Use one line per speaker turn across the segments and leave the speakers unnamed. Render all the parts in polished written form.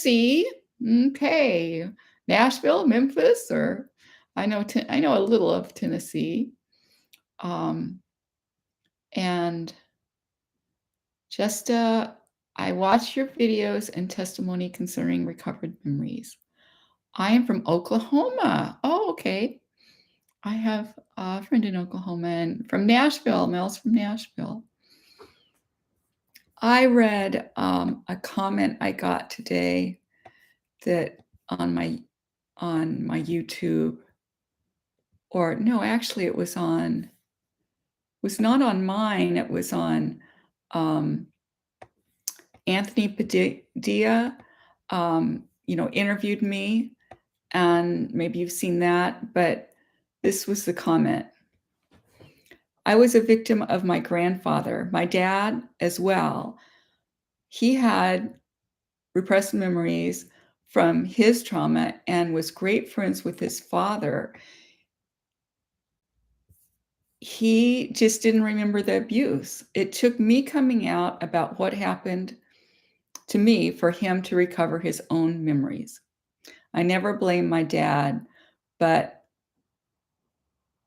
Tennessee. Okay. Nashville, Memphis, or I know a little of Tennessee. Um, and just I watch your videos and testimony concerning recovered memories. I am from Oklahoma. Oh, okay. I have a friend in Oklahoma and from Nashville. Mel's from Nashville. I read a comment I got today that on my YouTube, or no, actually, it was not on mine. It was on Anthony Padilla. Interviewed me, and maybe you've seen that. But this was the comment. I was a victim of my grandfather, my dad as well. He had repressed memories from his trauma and was great friends with his father. He just didn't remember the abuse. It took me coming out about what happened to me for him to recover his own memories. I never blame my dad, but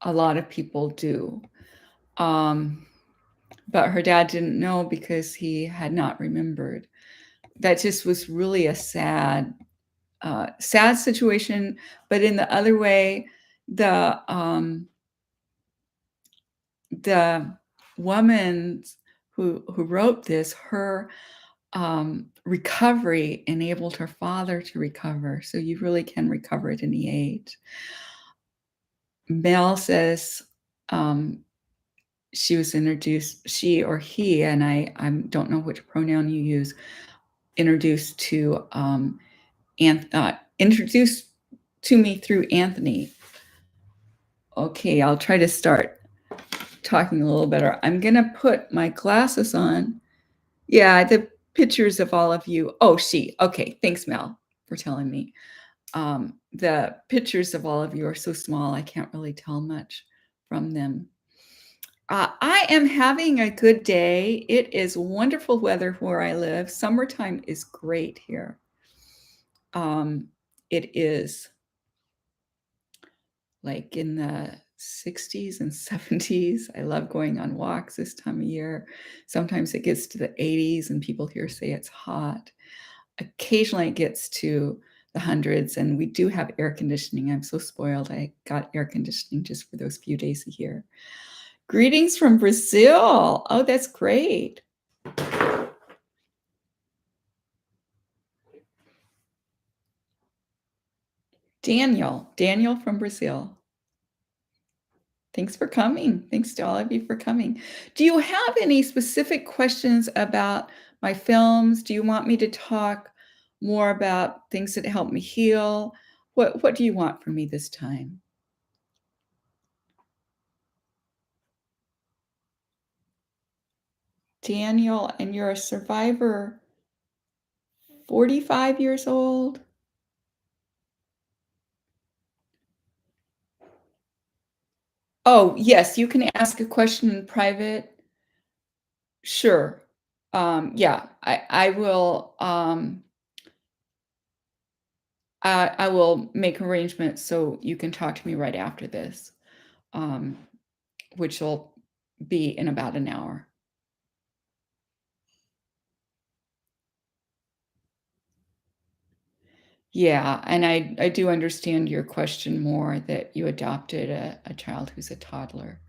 a lot of people do. But her dad didn't know because he had not remembered. That just was really a sad situation. But in the other way, the woman who wrote this, her recovery enabled her father to recover. So you really can recover at any age. Mel says she was introduced, she or he, and I don't know which pronoun you use, introduced to introduced to me through Anthony. Okay, I'll try to start talking a little better. I'm going to put my glasses on. Yeah, the pictures of all of you. Oh, she. Okay, thanks, Mel, for telling me. The pictures of all of you are so small, I can't really tell much from them. I am having a good day. It is wonderful weather where I live. Summertime is great here. It is like in the 60s and 70s. I love going on walks this time of year. Sometimes it gets to the 80s and people here say it's hot. Occasionally it gets to the hundreds, and we do have air conditioning. I'm so spoiled. I got air conditioning just for those few days a year. Greetings from Brazil. Oh, that's great. Daniel from Brazil. Thanks for coming. Thanks to all of you for coming. Do you have any specific questions about my films? Do you want me to talk more about things that help me heal? What do you want from me this time? Daniel, and you're a survivor, 45 years old? Oh, yes, you can ask a question in private. Sure. Yeah, I will. I will make arrangements so you can talk to me right after this, which will be in about an hour. Yeah, and I do understand your question more, that you adopted a child who's a toddler.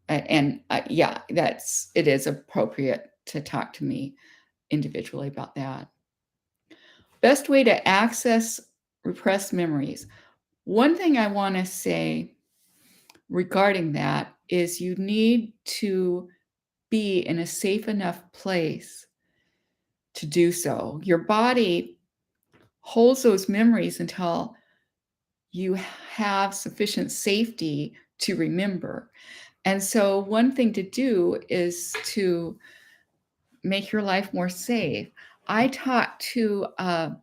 And yeah, it is appropriate to talk to me individually about that. Best way to access repressed memories. One thing I want to say regarding that is you need to be in a safe enough place to do so. Your body holds those memories until you have sufficient safety to remember. And so one thing to do is to make your life more safe. I talked to a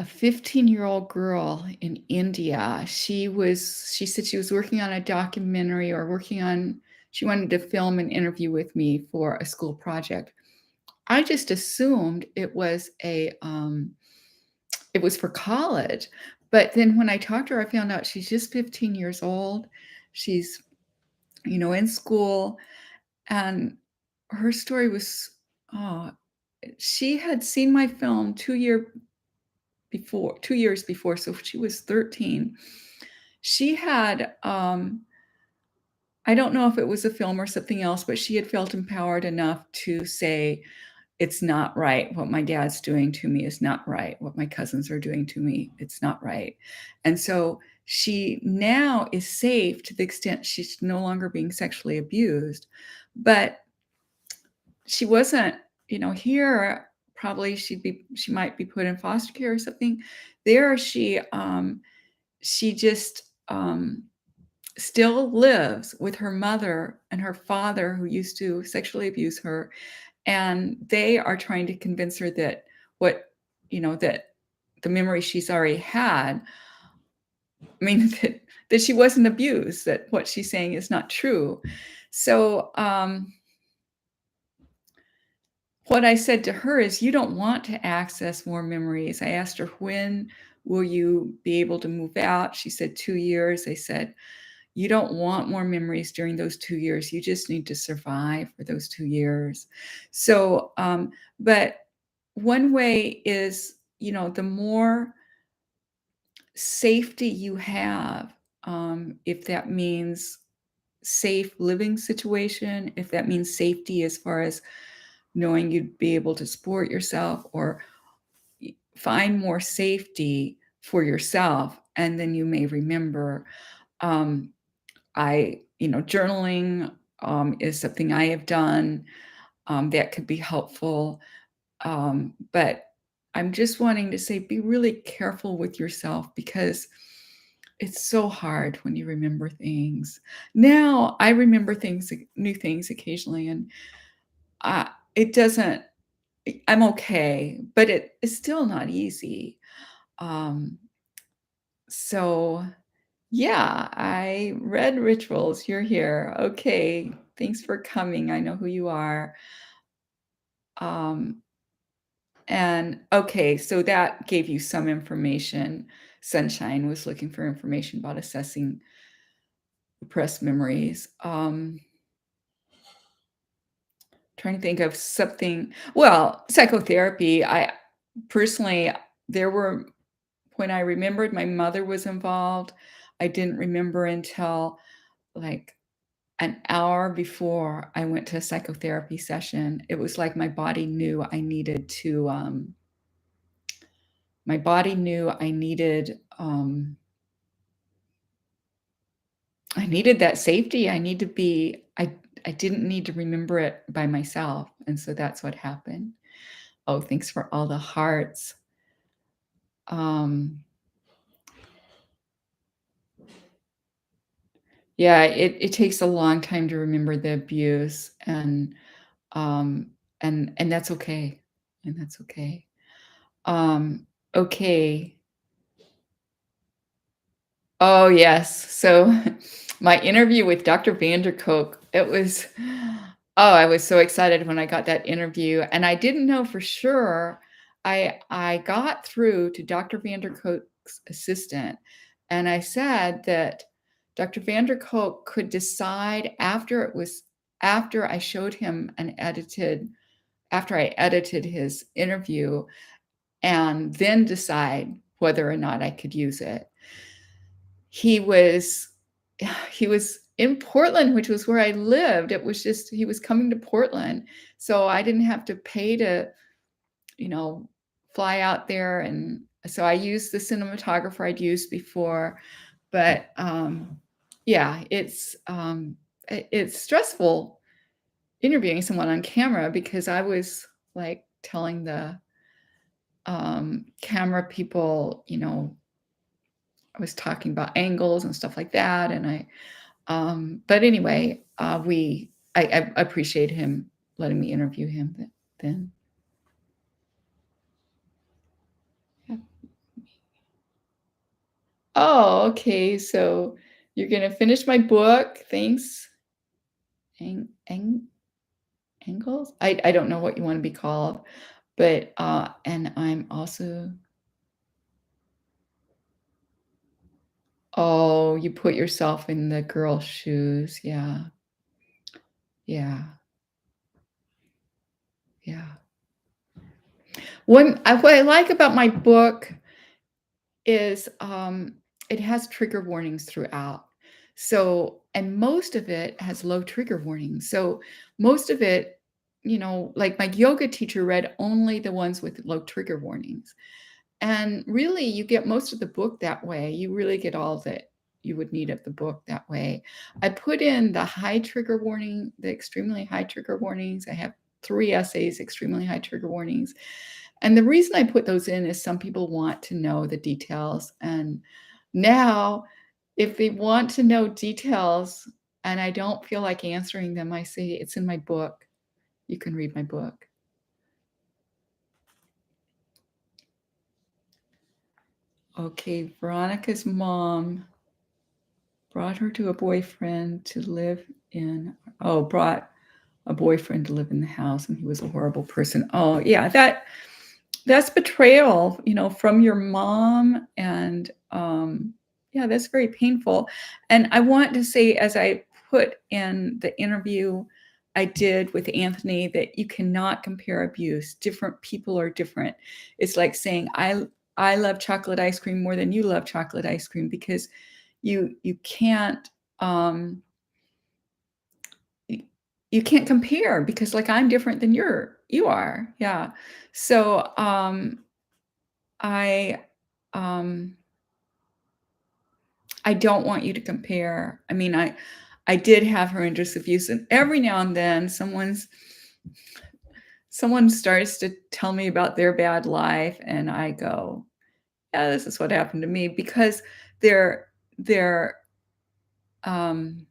15-year-old girl in India. She said she was working on a documentary, or she wanted to film an interview with me for a school project. I just assumed it was for college, but then when I talked to her, I found out she's just 15 years old. She's, in school, and her story was, oh, she had seen my film 2 years before, so she was 13. She had, I don't know if it was a film or something else, but she had felt empowered enough to say, "It's not right. What my dad's doing to me is not right. What my cousins are doing to me, it's not right." And so she now is safe to the extent she's no longer being sexually abused, but she wasn't, here, probably she might be put in foster care or something. There, she just, still lives with her mother and her father who used to sexually abuse her, and they are trying to convince her that what that the memory she's already had, I mean, that she wasn't abused, that what she's saying is not true. So, what I said to her is, "You don't want to access more memories." I asked her, "When will you be able to move out?" She said, "2 years." I said, "You don't want more memories during those 2 years. You just need to survive for those 2 years." So, but one way is, the more safety you have, if that means safe living situation, if that means safety as far as knowing you'd be able to support yourself, or find more safety for yourself, and then you may remember. Um, journaling is something I have done that could be helpful. But I'm just wanting to say, be really careful with yourself, because it's so hard when you remember things. Now I remember new things occasionally, and it doesn't, I'm okay, but it's still not easy. Um, so yeah, I read Rituals. You're here. Okay. Thanks for coming. I know who you are. Um, and okay, so that gave you some information. Sunshine was looking for information about assessing repressed memories. Trying to think of something. Well, psychotherapy. I personally, there were when I remembered my mother was involved, I didn't remember until like an hour before I went to a psychotherapy session. It was like my body knew I needed that safety. I didn't need to remember it by myself. And so that's what happened. Oh, thanks for all the hearts. Um, yeah, it takes a long time to remember the abuse, um, and that's okay. And that's okay. Um, okay. Oh, yes. So, my interview with Dr. Vanderkolk, I was so excited when I got that interview, and I didn't know for sure. I got through to Dr. Vanderkolk's assistant, and I said that Dr. Vanderkolk could decide after I showed him after I edited his interview, and then decide whether or not I could use it. He was he was in Portland, which was where I lived. It was just he was coming to Portland, so I didn't have to pay to, you know, fly out there, and so I used the cinematographer I'd used before, but, yeah, it's stressful interviewing someone on camera, because I was, like, telling the, camera people, I was talking about angles and stuff like that, and but anyway, I appreciate him letting me interview him then. Yeah. Oh, okay. So you're gonna finish my book. Thanks. Ang, ang, Angles? I don't know what you wanna be called, but, and I'm also oh, you put yourself in the girl's shoes, yeah, yeah, yeah. What I like about my book is, it has trigger warnings throughout. So and most of it has low trigger warnings. So most of it, like my yoga teacher read only the ones with low trigger warnings. And really, you get most of the book that way. You really get all that you would need of the book that way. I put in the high trigger warning, the extremely high trigger warnings. I have 3 essays, extremely high trigger warnings. And the reason I put those in is some people want to know the details. And now, if they want to know details and I don't feel like answering them, I say, it's in my book. You can read my book. Okay, Veronica's mom brought her to a boyfriend to live in brought a boyfriend to live in the house, and he was a horrible person. Oh, yeah, that's betrayal, from your mom, and, yeah, that's very painful, and I want to say, as I put in the interview I did with Anthony, that you cannot compare abuse. Different people are different. It's like saying, "I love chocolate ice cream more than you love chocolate ice cream," because you can't, y you can't compare because, like, I'm different than you are. Yeah. So, I, um I don't want you to compare. I mean, I did have horrendous abuse, and every now and then someone starts to tell me about their bad life, and I go, "Yeah, this is what happened to me," because they're, um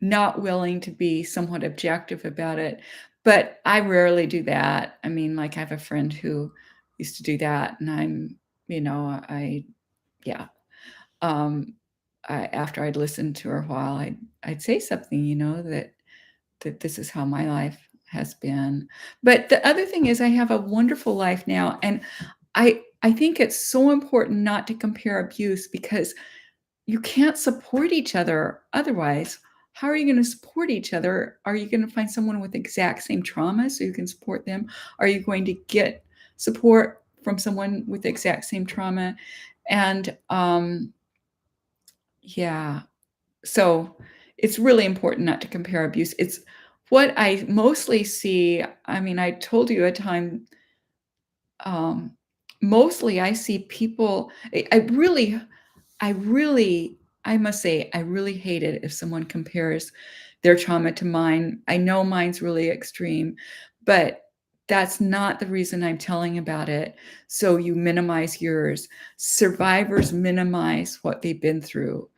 not willing to be somewhat objective about it, but I rarely do that. I mean, like, I have a friend who used to do that, and I yeah, um, after I'd listened to her a while, I'd say something, that this is how my life has been. But the other thing is I have a wonderful life now, and I think it's so important not to compare abuse because you can't support each other otherwise. How are you gonna support each other? Are you gonna find someone with exact same trauma so you can support them? Are you going to get support from someone with the exact same trauma? And, yeah, so it's really important not to compare abuse. It's what I mostly see. I mean, I told you a time, um, mostly I see people I really I must say, I really hate it if someone compares their trauma to mine. I know mine's really extreme, but that's not the reason I'm telling about it, so you minimize yours. Survivors minimize what they've been through.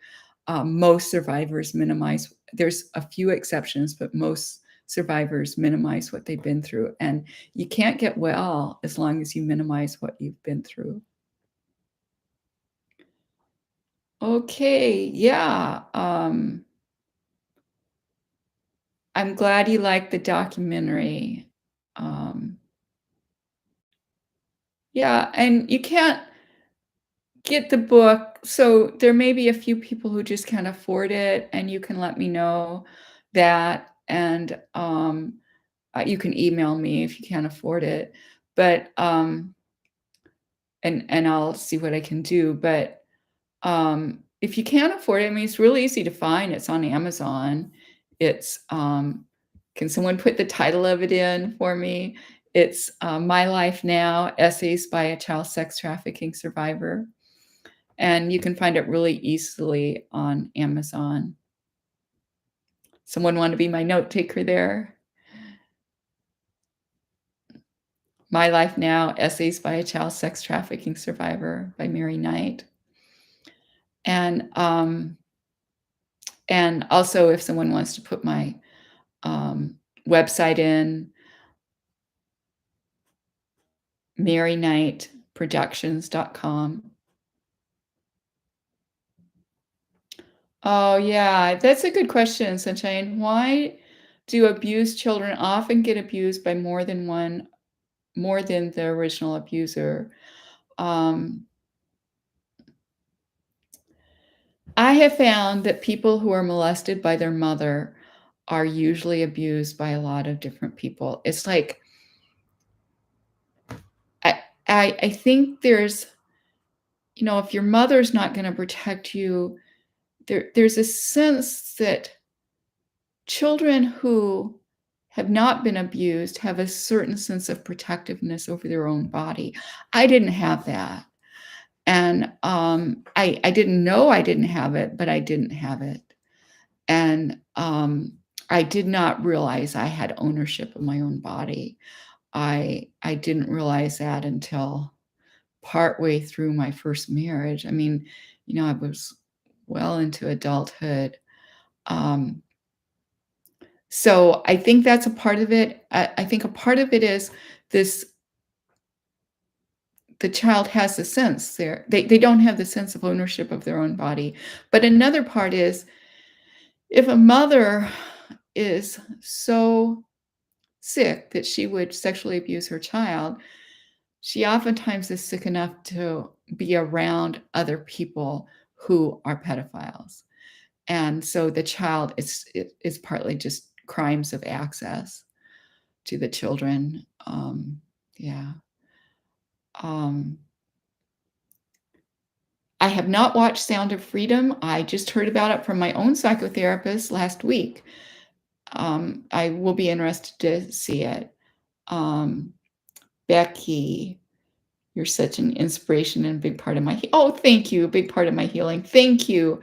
Most survivors minimize there's a few exceptions, but most survivors minimize what they've been through, and you can't get well as long as you minimize what you've been through. Okay, yeah, I'm glad you liked the documentary. Um, yeah, and you can't get the book, so there may be a few people who just can't afford it, and you can let me know that, and, you can email me if you can't afford it, but, and I'll see what I can do, but, if you can't afford it, I mean, it's really easy to find, it's on Amazon. It's, can someone put the title of it in for me? It's, My Life Now: Essays by a Child Sex Trafficking Survivor, and you can find it really easily on Amazon. Someone wanna be my note taker there? My Life Now: Essays by a Child Sex Trafficking Survivor by Mary Knight. And, and also if someone wants to put my, website in, maryknightproductions.com. Oh, yeah, that's a good question, Sunshine. Why Do abused children often get abused by more than the original abuser? Um, I have found that people who are molested by their mother are usually abused by a lot of different people. It's like I I think there's if your mother's not gonna protect you, there's a sense that children who have not been abused have a certain sense of protectiveness over their own body. I didn't have that, and, I didn't know I didn't have it, but I didn't have it, and, I did not realize I had ownership of my own body. I didn't realize that until partway through my first marriage. I mean, I was well into adulthood, um so I think that's a part of it. I think a part of it is this the child has the sense they don't have the sense of ownership of their own body. But another part is if a mother is so sick that she would sexually abuse her child, she oftentimes is sick enough to be around other people who are pedophiles. And so the child is partly just crimes of access to the children. Yeah. Um, I have not watched Sound of Freedom. I just heard about it from my own psychotherapist last week. I will be interested to see it. Um, Becky, you're such an inspiration and a big part of my oh, thank you, a big part of my healing. Thank you.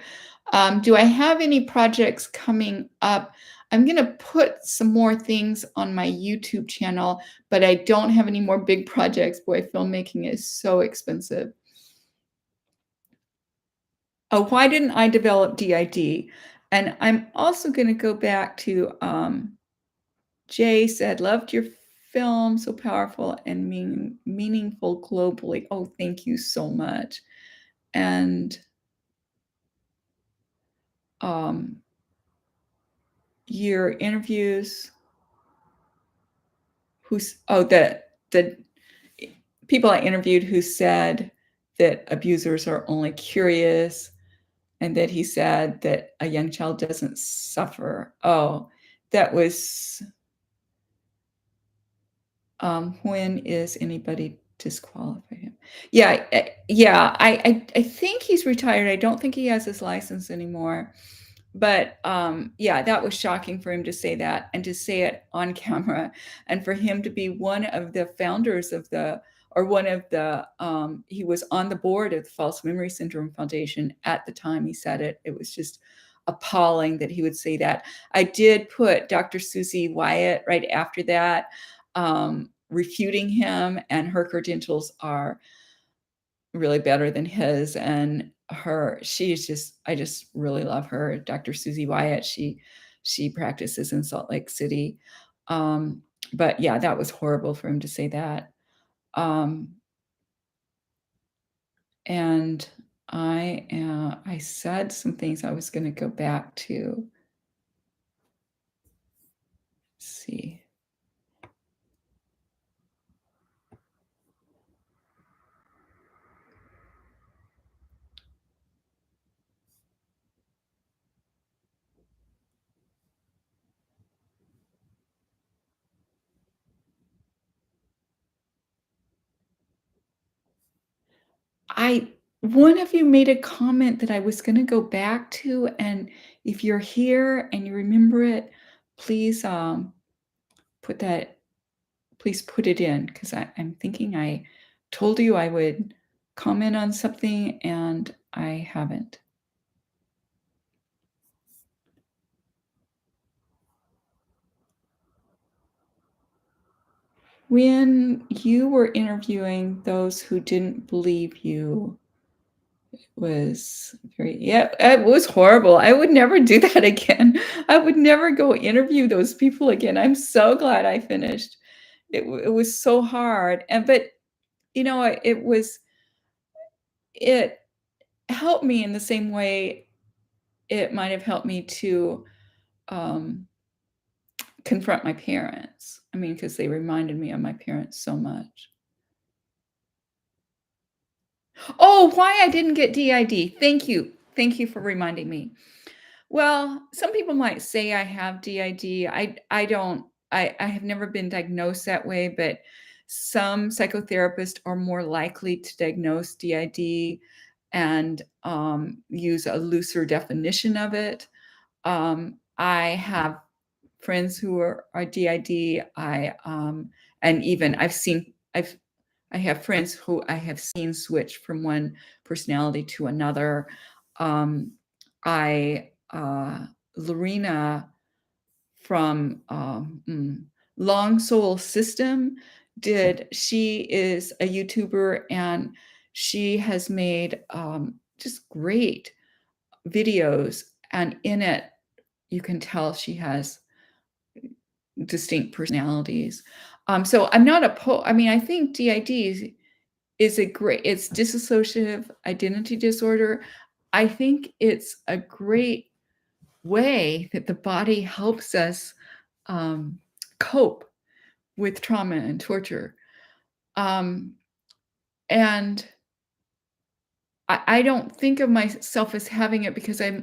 Do I have any projects coming up? I'm gonna put some more things on my YouTube channel, but I don't have any more big projects. Boy, filmmaking is so expensive. Oh, why didn't I develop DID? And I'm also gonna go back to, Jay said, "Loved your film, so powerful and meaningful globally." Oh, thank you so much. And, um, your interviews the people I interviewed who said that abusers are only curious and that he said that a young child doesn't suffer. Oh, that was when is anybody disqualify him? Yeah, yeah, I think he's retired. I don't think he has his license anymore. But, yeah, that was shocking for him to say that and to say it on camera, and for him to be one of the founders of the or one of the, he was on the board of the False Memory Syndrome Foundation at the time he said it. It was just appalling that he would say that. I did put Dr. Susie Wyatt right after that, refuting him, and her credentials are really better than his, and she's just I just really love her, Dr. Susie Wyatt. She practices in Salt Lake City. But yeah, that was horrible for him to say that. Um, and I said some things I was gonna go back to. See. I One of you made a comment that I was gonna go back to, and if you're here and you remember it, please, put that please put it in because I'm thinking I told you I would comment on something and I haven't. When you were interviewing those who didn't believe you was yeah, it was horrible. I would never do that again. I would never go interview those people again. I'm so glad I finished. It was so hard. But it helped me in the same way it might have helped me to um confront my parents. I mean, because they reminded me of my parents so much. Oh, why I didn't get DID. Thank you. Thank you for reminding me. Well, some people might say I have DID. I don't I have never been diagnosed that way, but some psychotherapists are more likely to diagnose DID and, use a looser definition of it. I have friends who are DID. And even I have friends who I have seen switch from one personality to another. Um, I Lorena from Long Soul System did. She is a YouTuber and she has made just great videos. And in it, you can tell she has distinct personalities. So I'm not I mean, I think DID is a great it's dissociative identity disorder. I think it's a great way that the body helps us um, cope with trauma and torture. Um, and I don't think of myself as having it because I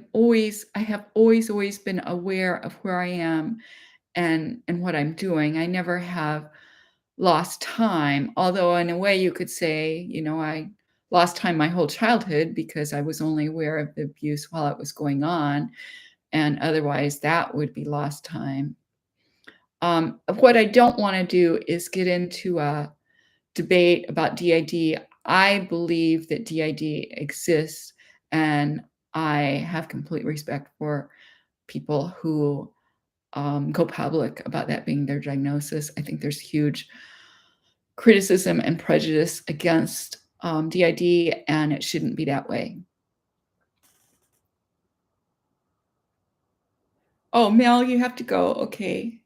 have always been aware of where I am and what I'm doing. I never have lost time, although in a way you could say, I lost time my whole childhood because I was only aware of the abuse while it was going on, and otherwise that would be lost time. What I don't want to do is get into a debate about DID. I believe that DID exists, and I have complete respect for people who go public about that being their diagnosis. I think there's huge criticism and prejudice against DID, and it shouldn't be that way. Oh, Mel, you have to go. Okay.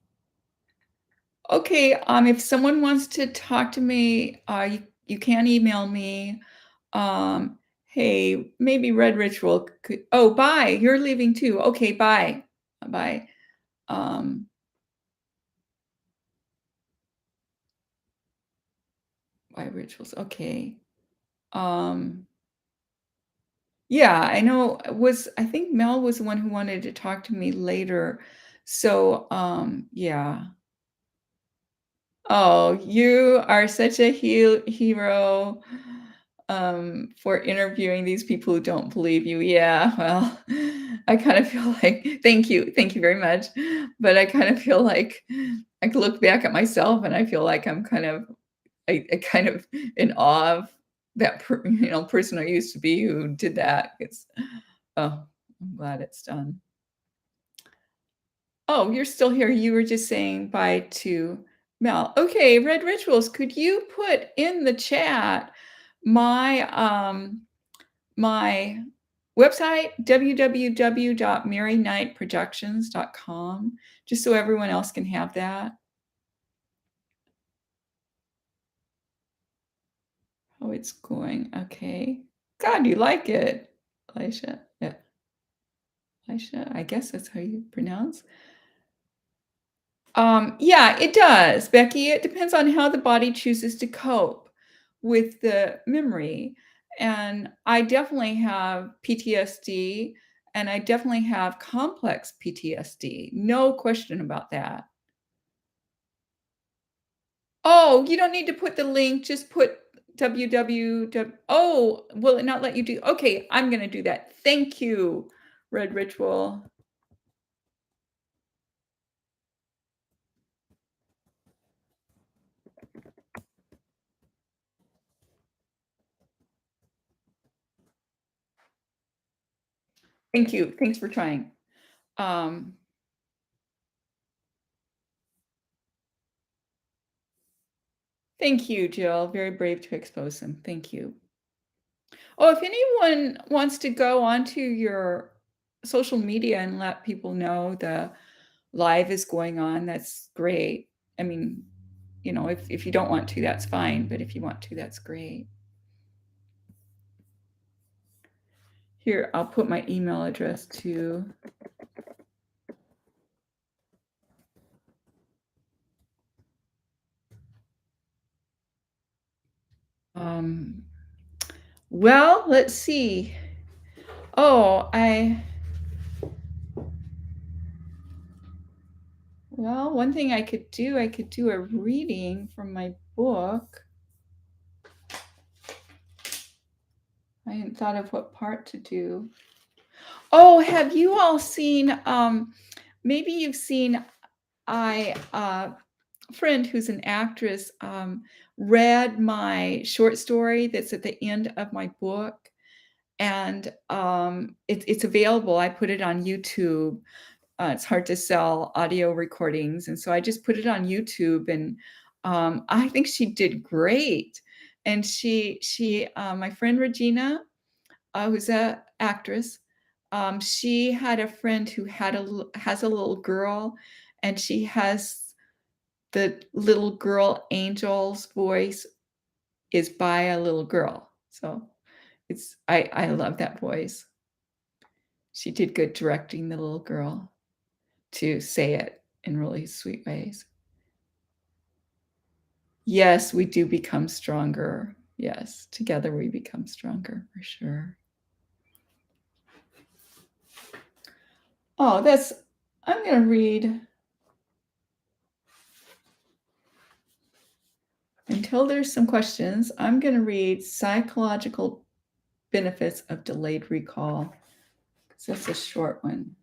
Okay. If someone wants to talk to me, you can email me. Hey, maybe Red Ritual could. Oh, bye. You're leaving too. Okay, bye. Bye. Um, Bye rituals. Okay. Um, Yeah, I know I think Mel was the one who wanted to talk to me later. So, yeah. Oh, you are such a hero, for interviewing these people who don't believe you. Yeah, well, I kind of feel like thank you very much. But I kind of feel like I could look back at myself and I feel like I'm I kind of in awe of that person I used to be who did that. Oh, I'm glad it's done. Oh, you're still here. You were just saying bye to Mel. Okay, Red Rituals, could you put in the chat my my website, www.maryknightproductions.com, just so everyone else can have that? Oh, it's going. Okay. God, you like it, Elisha. Yeah, Elisha, I guess that's how you pronounce. Yeah, it does, Becky. It depends on how the body chooses to cope with the memory. And I definitely have PTSD and I definitely have complex PTSD. No question about that. Oh, you don't need to put the link, just put www. Oh, will it not let you do? Okay, I'm going to do that. Thank you, Red Ritual. Thank you. Thanks for trying. Um, Thank you, Jill. Very brave to expose them. Thank you. Oh, if anyone wants to go onto your social media and let people know the live is going on, that's great. I mean, if you don't want to, that's fine. But if you want to, that's great. Here, I'll put my email address too. Um, well, let's see. Oh, well, one thing I could do a reading from my book. I hadn't thought of what part to do. Oh, have you all seen, maybe you've seen, friend who's an actress, read my short story that's at the end of my book, and, it's available. I put it on YouTube. It's hard to sell audio recordings, and so I just put it on YouTube, and, I think she did great. And my friend Regina, who's a actress, she had a friend who has a little girl, and she has the little girl Angel's voice is by a little girl. So I love that voice. She did good directing the little girl to say it in really sweet ways. Yes, we do become stronger. Yes, together we become stronger for sure. Oh, I'm going to read until there's some questions. I'm going to read Psychological Benefits of Delayed Recall, because that's a short one.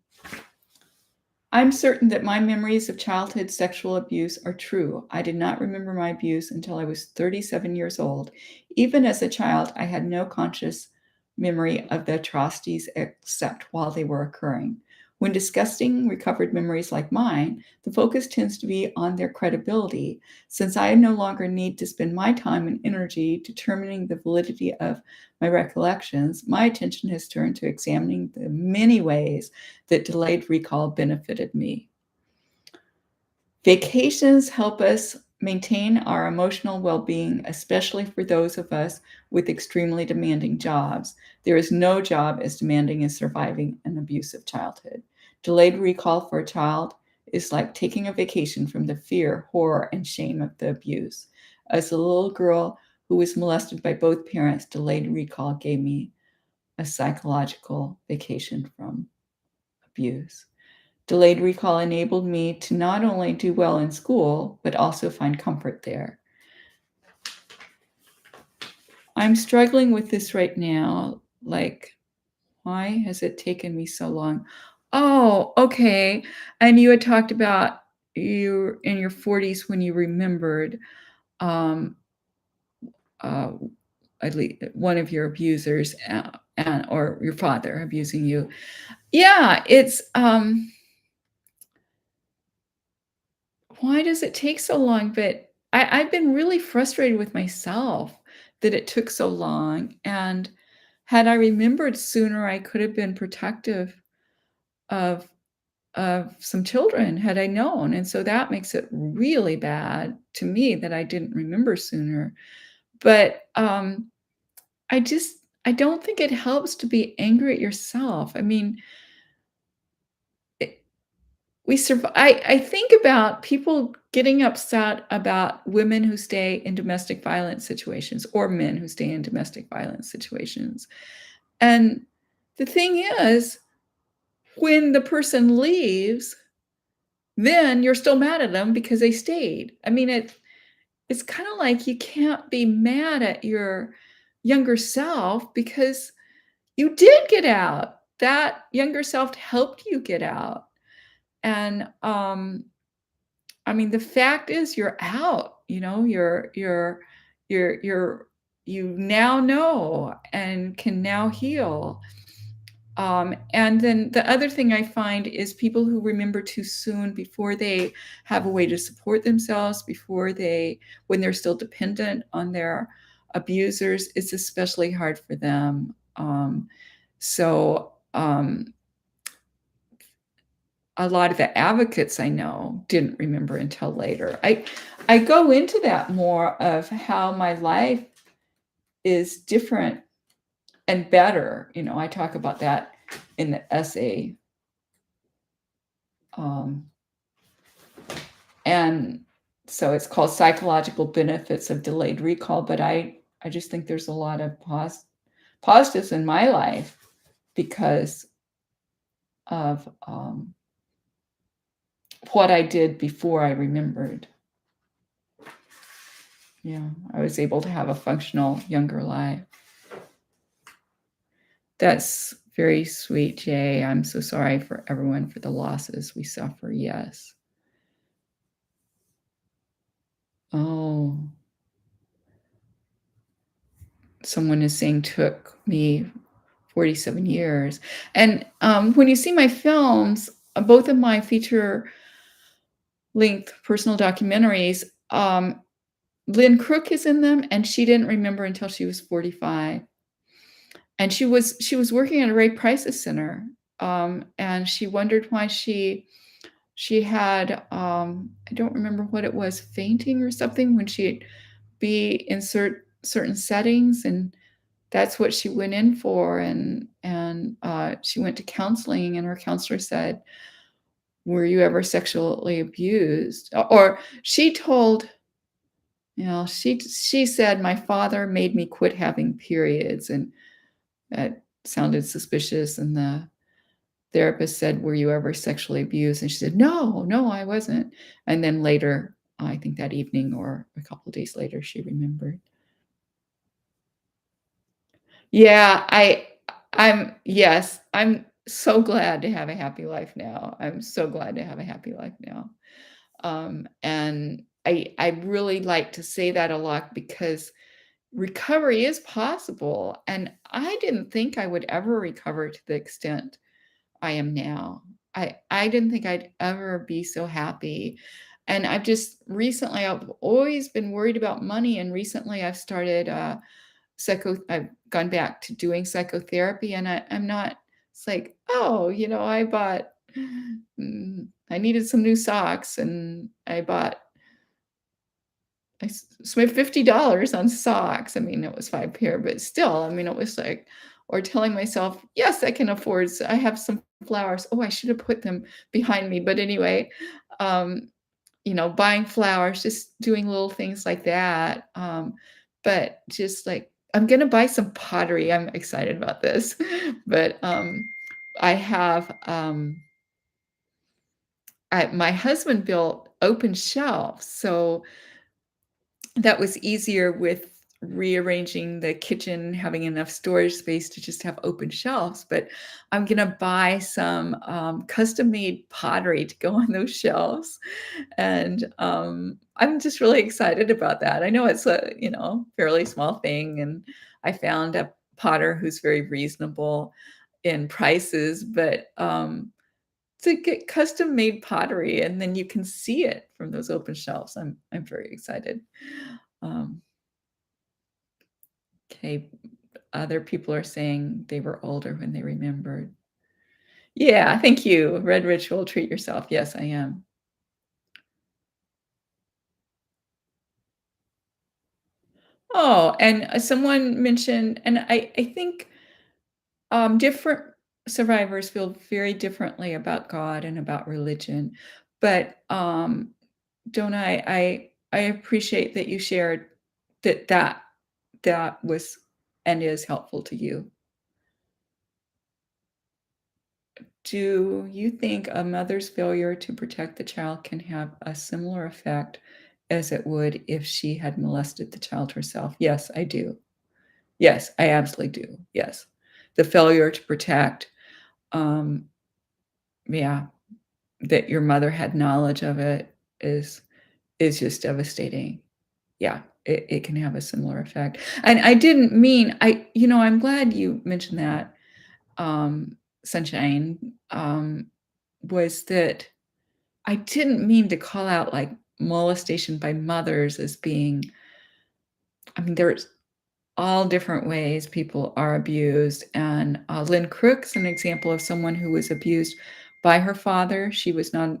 I'm certain that my memories of childhood sexual abuse are true. I did not remember my abuse until I was 37 years old. Even as a child, I had no conscious memory of the atrocities except while they were occurring. When discussing recovered memories like mine, the focus tends to be on their credibility, since I no longer need to spend my time and energy determining the validity of my recollections. My attention has turned to examining the many ways that delayed recall benefited me. Vacations help us maintain our emotional well being, especially for those of us with extremely demanding jobs. There is no job as demanding as surviving an abusive childhood. Delayed recall for a child is like taking a vacation from the fear, horror, and shame of the abuse. As a little girl who was molested by both parents, delayed recall gave me a psychological vacation from abuse. Delayed recall enabled me to not only do well in school, but also find comfort there. I'm struggling with this right now. Like, why has it taken me so long? Oh, okay. And you had talked about you in your 40s when you remembered um, uh, at least one of your abusers or your father abusing you. Yeah, it's why does it take so long? But I've been really frustrated with myself that it took so long. And had I remembered sooner, I could have been protective of some children had I known. And so that makes it really bad to me that I didn't remember sooner. But I just I don't think it helps to be angry at yourself. I mean, we survive. I think about people getting upset about women who stay in domestic violence situations or men who stay in domestic violence situations. And the thing is, when the person leaves, then you're still mad at them because they stayed. I mean, it's kind of like you can't be mad at your younger self because you did get out. That younger self helped you get out. And I mean, the fact is you're out, you now know and can now heal. And then the other thing I find is people who remember too soon before they have a way to support themselves, when they're still dependent on their abusers, it's especially hard for them. So a lot of the advocates I know didn't remember until later. I go into that more of how my life is different and better. I talk about that in the essay. Um, and so it's called Psychological Benefits of Delayed Recall, but I I just think there's a lot of positives in my life because of what I did before I remembered. Yeah, I was able to have a functional younger life. That's very sweet, Jay. I'm so sorry for everyone for the losses we suffer. Yes. Oh, someone is saying took me 47 years. And when you see my films, both of my feature length personal documentaries, Lynn Crook is in them, and she didn't remember until she was 45. And she was working at a rape crisis center, and she wondered why she had, I don't remember what it was, fainting or something when she'd be in certain settings, and that's what she went in for, and she went to counseling, and her counselor said, "Were you ever sexually abused?" Or she told, she said, "My father made me quit having periods," and that sounded suspicious, and the therapist said, "Were you ever sexually abused?" And she said, "No, no, I wasn't." And then later, I think that evening or a couple of days later, she remembered. Yeah, I'm yes, I'm so glad to have a happy life now. I'm so glad to have a happy life now. And I really like to say that a lot because recovery is possible, and I didn't think I would ever recover to the extent I am now. I didn't think I'd ever be so happy. And I've always been worried about money, and recently I've started I've gone back to doing psychotherapy, and I'm not, it's like, oh, I needed some new socks, and I spent $50 on socks. I mean, it was 5 pair, but still, I mean, it was like, or telling myself, "Yes, I can afford I have some flowers. Oh, I should have put them behind me." But anyway, um, buying flowers, just doing little things like that. But just like, I'm gonna buy some pottery. I'm excited about this. But I have my husband built open shelves, so that was easier with rearranging the kitchen, having enough storage space to just have open shelves, but I'm gonna buy some, custom-made pottery to go on those shelves, and, I'm just really excited about that. I know it's a, fairly small thing, and I found a potter who's very reasonable in prices, but, to get custom-made pottery, and then you can see it from those open shelves, I'm very excited. Um, okay, other people are saying they were older when they remembered. Yeah, thank you. Red ritual, treat yourself. Yes, I am. Oh, and someone mentioned, and I think different survivors feel very differently about God and about religion, but don't I appreciate that you shared that was and is helpful to you. Do you think a mother's failure to protect the child can have a similar effect as it would if she had molested the child herself? Yes, I do. Yes, I absolutely do. Yes. The failure to protect, um, yeah, that your mother had knowledge of it is just devastating. Yeah, it can have a similar effect. And I didn't mean I'm glad you mentioned that, Sunshine, was that I didn't mean to call out, like, molestation by mothers as being, I mean, there's all different ways people are abused, and, Lynn Crook's an example of someone who was abused by her father. She was not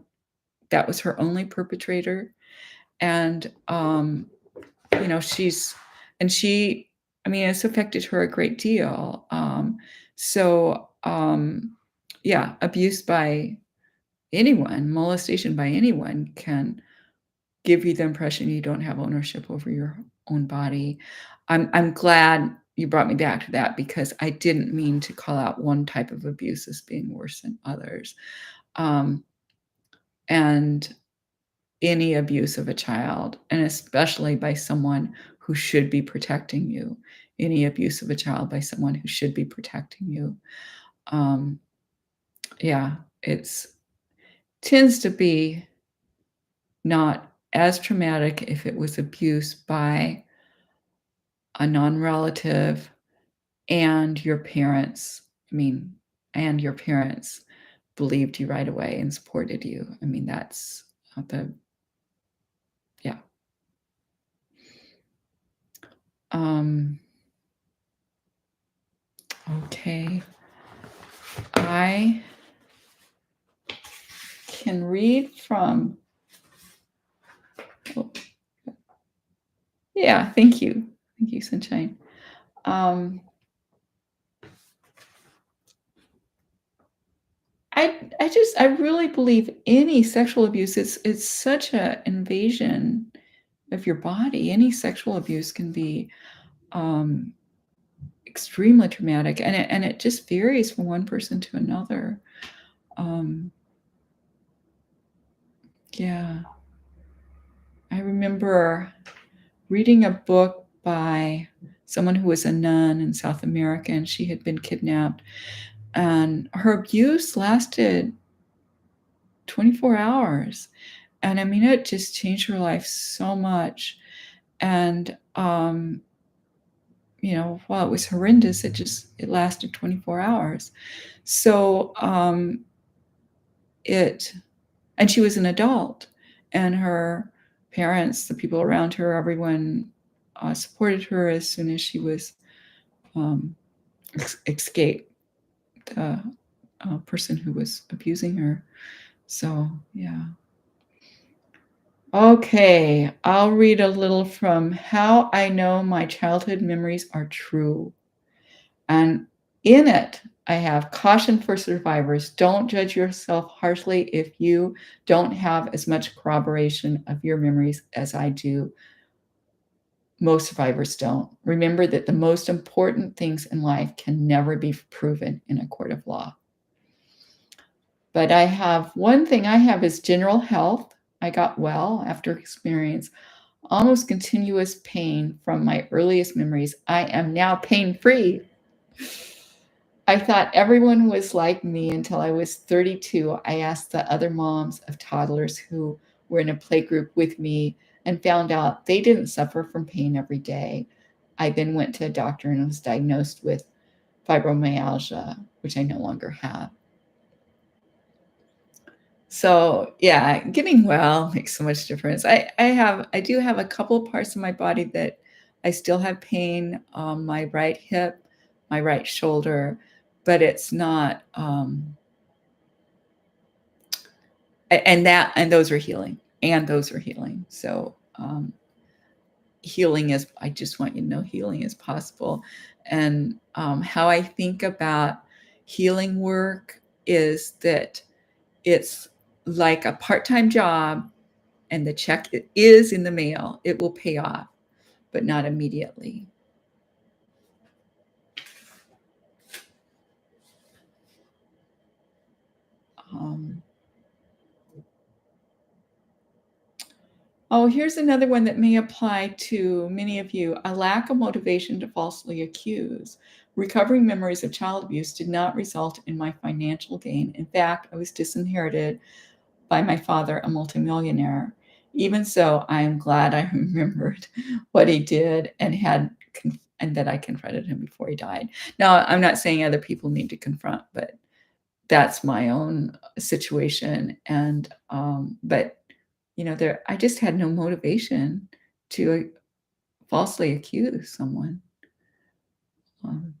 That was her only perpetrator, and, she's and she I mean, it's affected her a great deal, so, yeah, abuse by anyone, molestation by anyone can give you the impression you don't have ownership over your own body. I'm glad you brought me back to that because I didn't mean to call out one type of abuse as being worse than others. Um, and any abuse of a child, and especially by someone who should be protecting you, any abuse of a child by someone who should be protecting you. Um, yeah, it's tends to be not as traumatic if it was abuse by a non-relative and your parents, I mean, and your parents believed you right away and supported you. I mean, that's the yeah. Um, okay. I can read from oh, yeah, thank you. Thank you, Sunshine. Um, I really believe any sexual abuse, it's such an invasion of your body. Any sexual abuse can be, um, extremely traumatic, and it just varies from one person to another. Um, yeah. I remember reading a book by someone who was a nun in South America, and she had been kidnapped, and her abuse lasted 24 hours. And I mean, it just changed her life so much. And, while it was horrendous, it lasted 24 hours. So, it and she was an adult, and her parents, the people around her, everyone, supported her as soon as she was, um, escaped the, person who was abusing her. So, yeah. Okay, I'll read a little from How I Know My Childhood Memories Are True. And in it, I have caution for survivors. Don't judge yourself harshly if you don't have as much corroboration of your memories as I do. Most survivors don't. Remember that the most important things in life can never be proven in a court of law. But I have one thing I have is general health. I got well after experience almost continuous pain from my earliest memories. I am now pain-free. I thought everyone was like me until I was 32. I asked the other moms of toddlers who were in a playgroup with me and found out they didn't suffer from pain every day. I then went to a doctor and was diagnosed with fibromyalgia, which I no longer have. So yeah, getting well makes so much difference. I do have a couple parts of my body that I still have pain, my right hip, my right shoulder, but it's not, and those are healing, and those are healing. So, healing is I just want you to know healing is possible. And, how I think about healing work is that it's like a part-time job and the check is in the mail. It will pay off, but not immediately. Um, oh, here's another one that may apply to many of you. A lack of motivation to falsely accuse. Recovering memories of child abuse did not result in my financial gain. In fact, I was disinherited by my father, a multimillionaire. Even so, I am glad I remembered what he did and that I confronted him before he died. Now, I'm not saying other people need to confront, but that's my own situation. And but there I just had no motivation to falsely accuse someone. Um,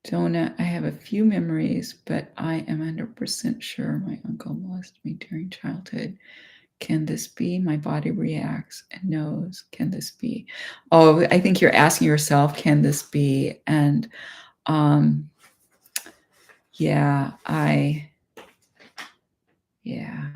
Jonah, I have a few memories, but I am 100% sure my uncle molested me during childhood. Can this be? My body reacts and knows. Can this be? Oh, I think you're asking yourself, can this be? And um, yeah, Yeah.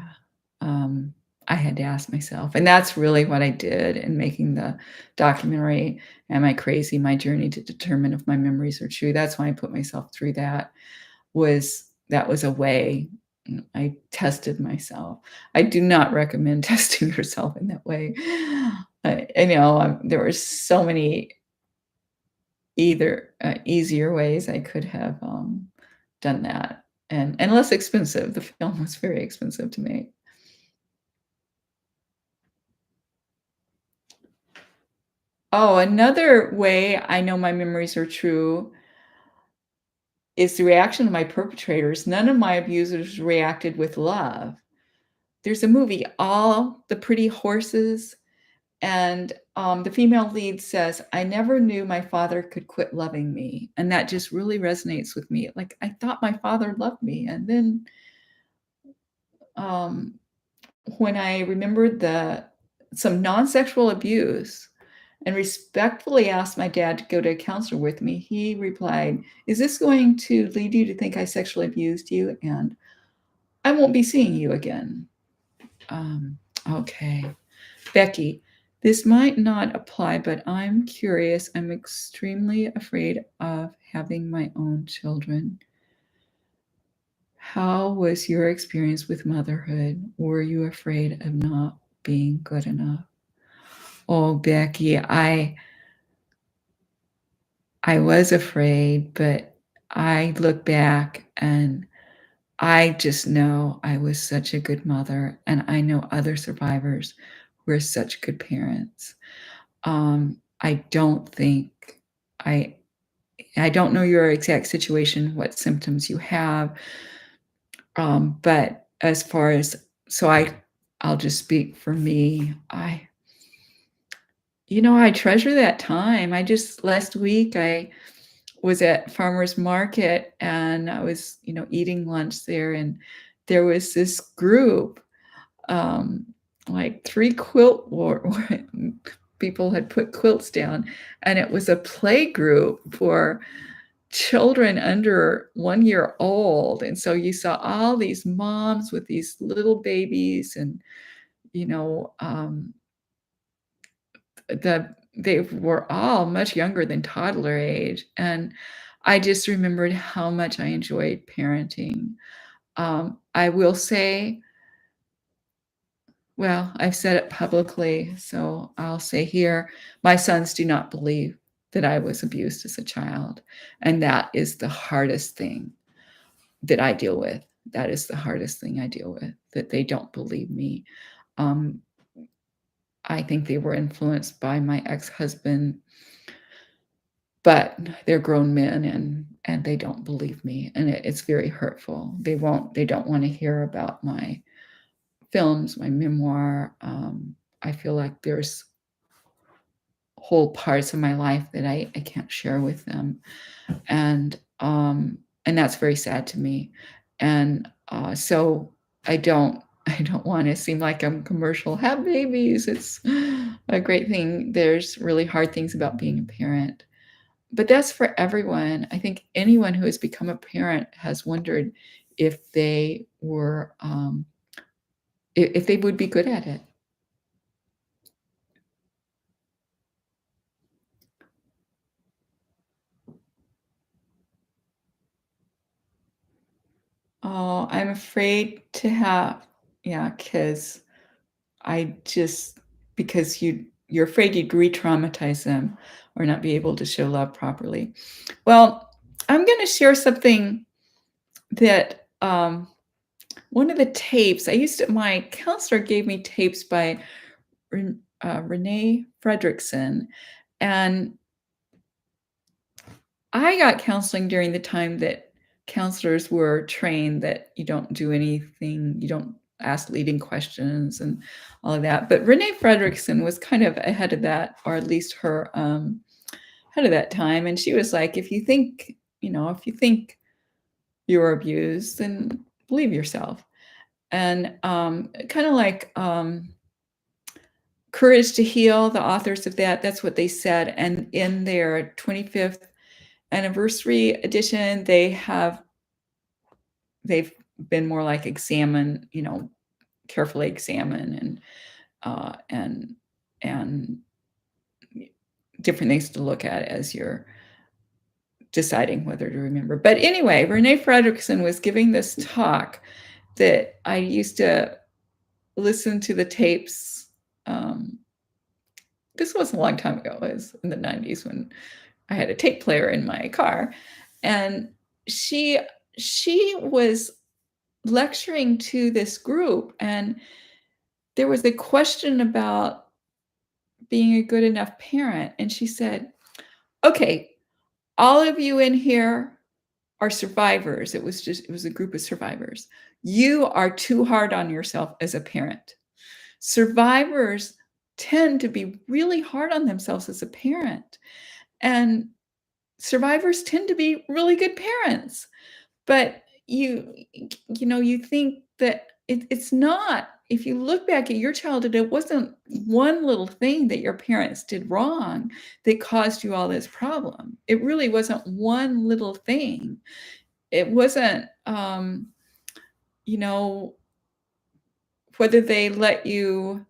Um, I had to ask myself, and that's really what I did in making the documentary, "Am I Crazy? My Journey to Determine if My Memories Are True." That's why I put myself through that, was that was a way I tested myself. I do not recommend testing yourself in that way. I know, there were so many easier ways I could have, done that, and less expensive. The film was very expensive to make. Oh, another way I know my memories are true is the reaction of my perpetrators. None of my abusers reacted with love. There's a movie, All the Pretty Horses, and, the female lead says, "I never knew my father could quit loving me," and that just really resonates with me. Like, I thought my father loved me, and then, um, when I remembered the some non-sexual abuse and respectfully asked my dad to go to a counselor with me, he replied, "Is this going to lead you to think I sexually abused you? And I won't be seeing you again." Um, okay. Becky, this might not apply, but I'm curious. I'm extremely afraid of having my own children. How was your experience with motherhood? Were you afraid of not being good enough? Oh, Becky, I was afraid, but I look back and I just know I was such a good mother, and I know other survivors were such good parents. I don't think I I don't know your exact situation, what symptoms you have, but as far as so I'll just speak for me. I treasure that time. I just last week I was at farmer's market and I was, eating lunch there and there was this group, um, like 3 quilt war people had put quilts down, and it was a play group for children under 1 year old, and so you saw all these moms with these little babies and, you know, they were all much younger than toddler age, and I just remembered how much I enjoyed parenting. I will say, well, I've said it publicly, so I'll say here, my sons do not believe that I was abused as a child, and that is the hardest thing that I deal with. That is the hardest thing I deal with, that they don't believe me. Um, I think they were influenced by my ex-husband, but they're grown men and they don't believe me, and it's very hurtful. They don't wanna hear about my films, my memoir. I feel like there's whole parts of my life that I can't share with them, and, and that's very sad to me, and, so I don't I don't wanna seem like I'm commercial. "Have babies, it's a great thing." There's really hard things about being a parent. But that's for everyone. I think anyone who has become a parent has wondered if they were, if they would be good at it. Oh, I'm afraid to have, yeah, kids. I just because you're afraid you'd re-traumatize them or not be able to show love properly. Well, I'm gonna share something that, one of the tapes my counselor gave me tapes by Renee Fredrickson, and I got counseling during the time that counselors were trained that you don't do anything, you don't ask leading questions and all of that. But Renee Fredrickson was kind of ahead of that, or at least her ahead of that time. And she was like, if you think you were abused, then believe yourself. And kind of like Courage to Heal, the authors of that's what they said. And in their 25th anniversary edition, they've been more like examine, carefully examine and and different things to look at as you're deciding whether to remember. But anyway, Renee Fredrickson was giving this talk that I used to listen to the tapes. This was a long time ago. It was in the 90s when I had a tape player in my car. And she she was lecturing to this group, and there was a question about being a good enough parent. And she said, "Okay, all of you in here are survivors." It was a group of survivors. "You are too hard on yourself as a parent. Survivors tend to be really hard on themselves as a parent, and survivors tend to be really good parents." But you think that it's not. If you look back at your childhood, it wasn't one little thing that your parents did wrong that caused you all this problem. It really wasn't one little thing. It wasn't, you know, whether they let you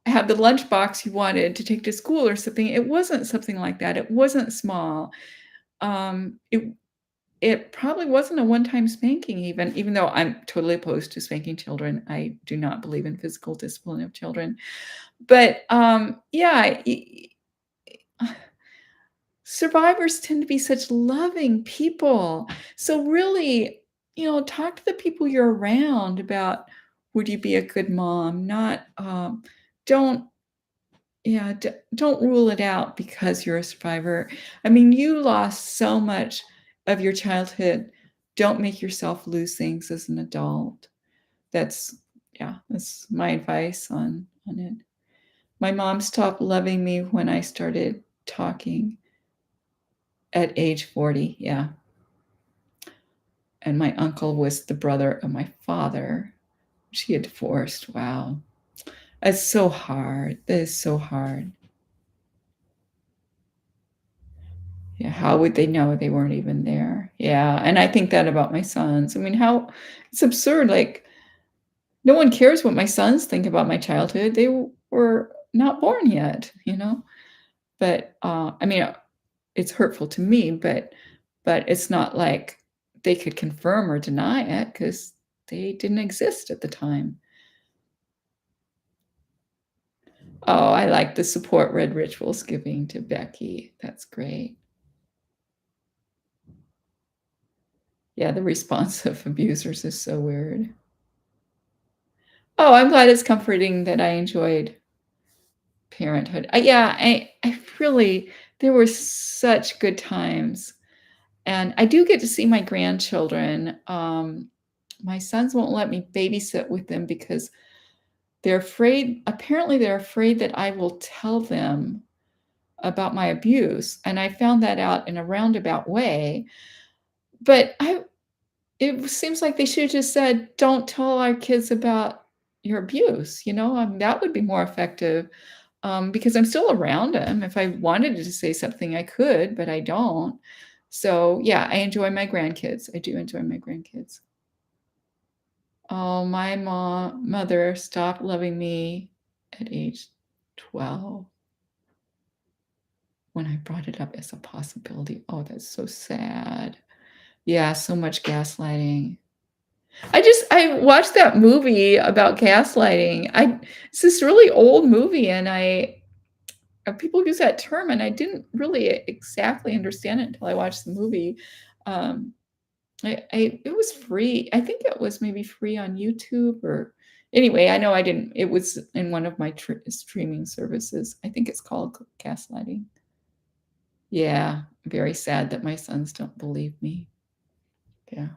have the lunchbox you wanted to take to school or something. It wasn't something like that. It wasn't small. It probably wasn't a one-time spanking even though I'm totally opposed to spanking children. I do not believe in physical discipline of children. But, yeah, survivors tend to be such loving people. So really, talk to the people you're around about, would you be a good mom? Not, don't yeah, don't rule it out because you're a survivor. I mean, you lost so much of your childhood. Don't make yourself lose things as an adult. That's yeah, that's my advice on it. My mom stopped loving me when I started talking at age 40. Yeah. And my uncle was the brother of my father. She had divorced. Wow. That's so hard. That is so hard. Yeah, how would they know they weren't even there? Yeah, and I think that about my sons. I mean, how it's absurd, like, no one cares what my sons think about my childhood. They were not born yet. But, I mean, it's hurtful to me, but it's not like they could confirm or deny it because they didn't exist at the time. Oh, I like the support Red Ritual's giving to Becky. That's great. Yeah, the response of abusers is so weird. Oh, I'm glad it's comforting that I enjoyed parenthood. Yeah, I really there were such good times, and I do get to see my grandchildren. My sons won't let me babysit with them because they're afraid that I will tell them about my abuse, and I found that out in a roundabout way. But it seems like they should have just said, "Don't tell our kids about your abuse." That would be more effective, because I'm still around them. If I wanted to say something, I could, but I don't. So, yeah, I enjoy my grandkids. I do enjoy my grandkids. Oh, my mother stopped loving me at age 12 when I brought it up as a possibility. Oh, that's so sad. Yeah, so much gaslighting. I watched that movie about gaslighting. It's this really old movie, and people use that term, and I didn't really exactly understand it until I watched the movie. Um, it was free. I think it was maybe free on YouTube or anyway, I know I didn't it was in one of my streaming services. I think it's called Gaslighting. Yeah, very sad that my sons don't believe me. Yeah.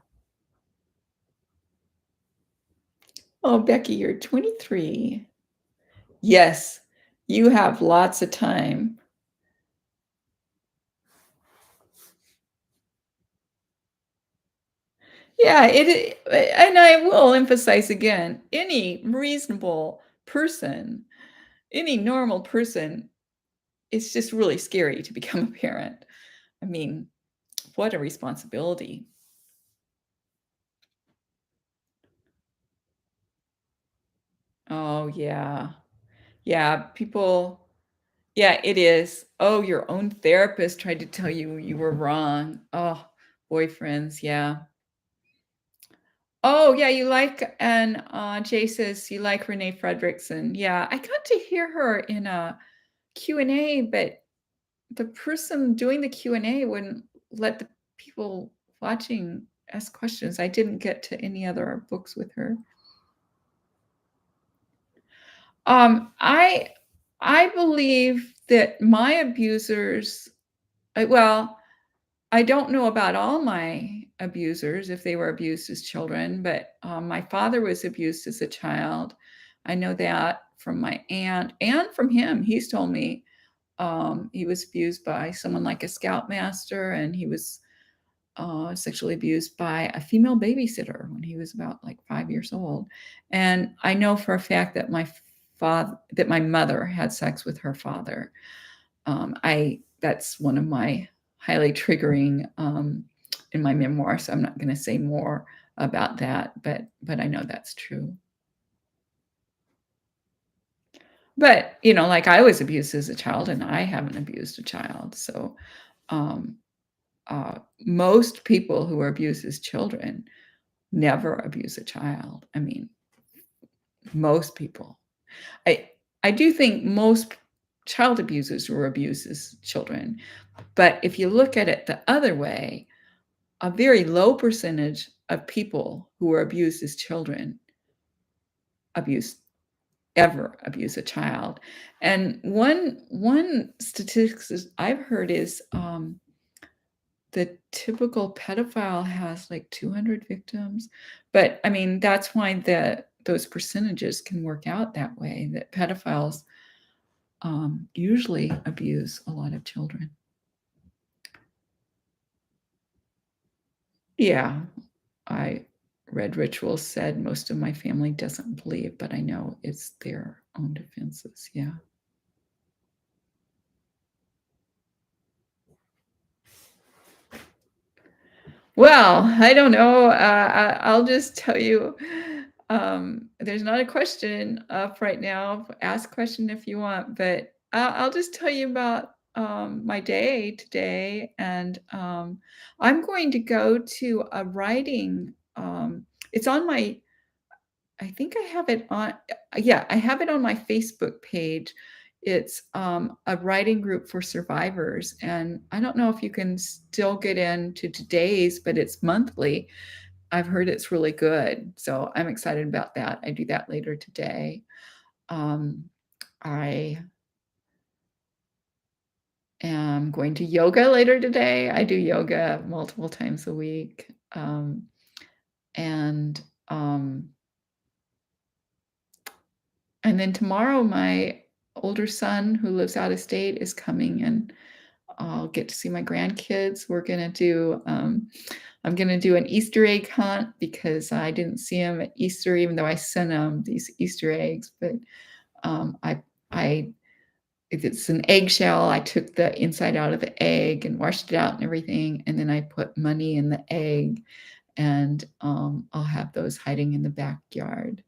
Oh, Becky, you're 23. Yes, you have lots of time. Yeah, and I will emphasize again, any reasonable person, any normal person, it's just really scary to become a parent. I mean, what a responsibility. Oh, yeah. Yeah, people yeah, it is. Oh, your own therapist tried to tell you you were wrong. Oh, boyfriends, yeah. Oh, yeah, you like and, Jay says you like Renee Fredrickson. Yeah, I got to hear her in a Q&A, but the person doing the Q&A wouldn't let the people watching ask questions. I didn't get to any other books with her. I believe that my abusers well, I don't know about all my abusers, if they were abused as children, but, my father was abused as a child. I know that from my aunt and from him. He's told me, he was abused by someone like a scoutmaster, and he was, sexually abused by a female babysitter when he was about, like, 5 years old. And I know for a fact that my mother had sex with her father. I That's one of my highly triggering, in my memoir, so I'm not gonna say more about that, but I know that's true. But, like, I was abused as a child, and I haven't abused a child, so, um, most people who are abused as children never abuse a child. I mean, most people. I I do think most child abusers were abused as children, but if you look at it the other way, a very low percentage of people who were abused as children abuse abuse a child. And one statistics I've heard is, the typical pedophile has, like, 200 victims, but, I mean, that's why those percentages can work out that way, that pedophiles, usually abuse a lot of children. Yeah. I read Ritual said most of my family doesn't believe, but I know it's their own defenses, yeah. Well, I don't know, I'll just tell you, there's not a question up right now. Ask a question if you want, but I'll just tell you about, my day today, and, I'm going to go to a writing, it's on my I think I have it on yeah, I have it on my Facebook page. It's, a writing group for survivors, and I don't know if you can still get into today's, but it's monthly. I've heard it's really good, so I'm excited about that. I do that later today. Um, I am going to yoga later today. I do yoga multiple times a week, and, um And then tomorrow, my older son who lives out of state is coming, and I'll get to see my grandkids. I'm gonna do an Easter egg hunt because I didn't see him at Easter, even though I sent him these Easter eggs. But I if it's an eggshell, I took the inside out of the egg and washed it out and everything, and then I put money in the egg, and I'll have those hiding in the backyard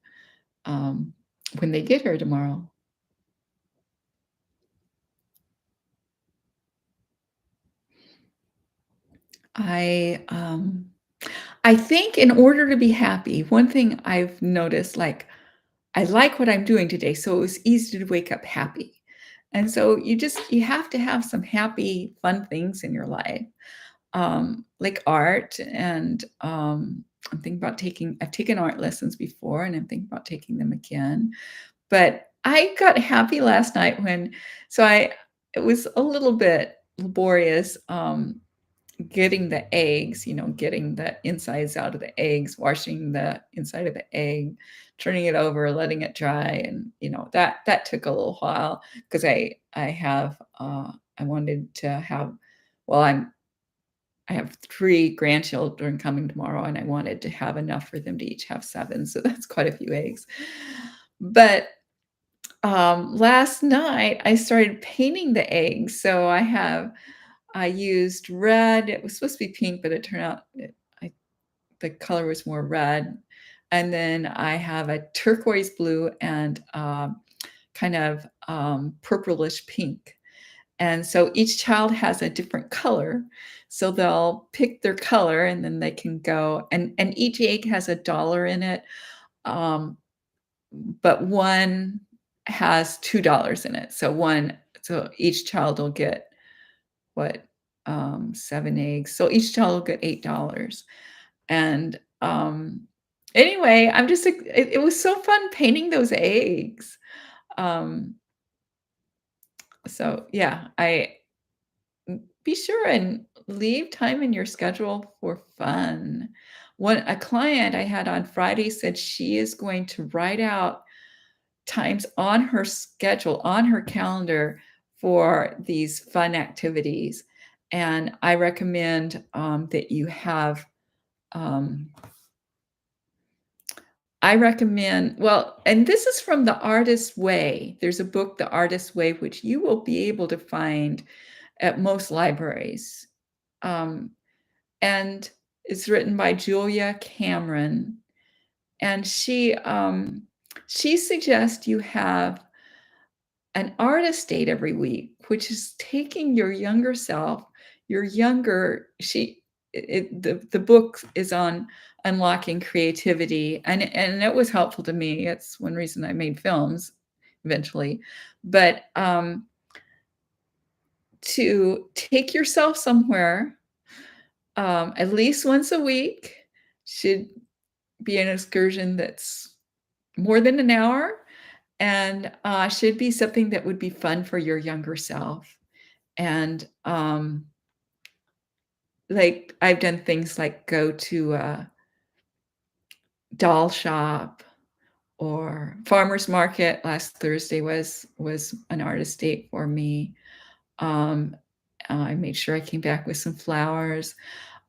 um, when they get here tomorrow. I, um I think in order to be happy, one thing I've noticed, like, I like what I'm doing today, so it was easy to wake up happy. And so you have to have some happy, fun things in your life, like art, and, I've taken art lessons before, and I'm thinking about taking them again. But I got happy last night when so I it was a little bit laborious, getting the eggs, getting the insides out of the eggs, washing the inside of the egg, turning it over, letting it dry, and, that took a little while because I wanted to have well, I have 3 grandchildren coming tomorrow, and I wanted to have enough for them to each have 7, so that's quite a few eggs. But last night, I started painting the eggs, so I used red. It was supposed to be pink, but it turned out the color was more red, and then I have a turquoise blue and, kind of, purplish pink. And so each child has a different color. So they'll pick their color and then they can go and each egg has a dollar in it. Um, but one has $2 in it. So each child will get what 7 eggs. So each child will get $8. And anyway, it was so fun painting those eggs. Um, so yeah, I be sure and leave time in your schedule for fun. One a client I had on Friday said she is going to write out times on her schedule, on her calendar for these fun activities. And I recommend that you have um, I recommend, well, and this is from The Artist's Way. There's a book, The Artist's Way, which you will be able to find at most libraries. Um, and it's written by Julia Cameron, and she suggests you have an artist date every week, which is taking your younger self, your younger she the book is on unlocking creativity, and it was helpful to me. It's one reason I made films eventually. But to take yourself somewhere at least once a week should be an excursion that's more than an hour and should be something that would be fun for your younger self. And like I've done things like go to a doll shop or farmer's market. Last Thursday was an artist date for me. Um, I made sure I came back with some flowers.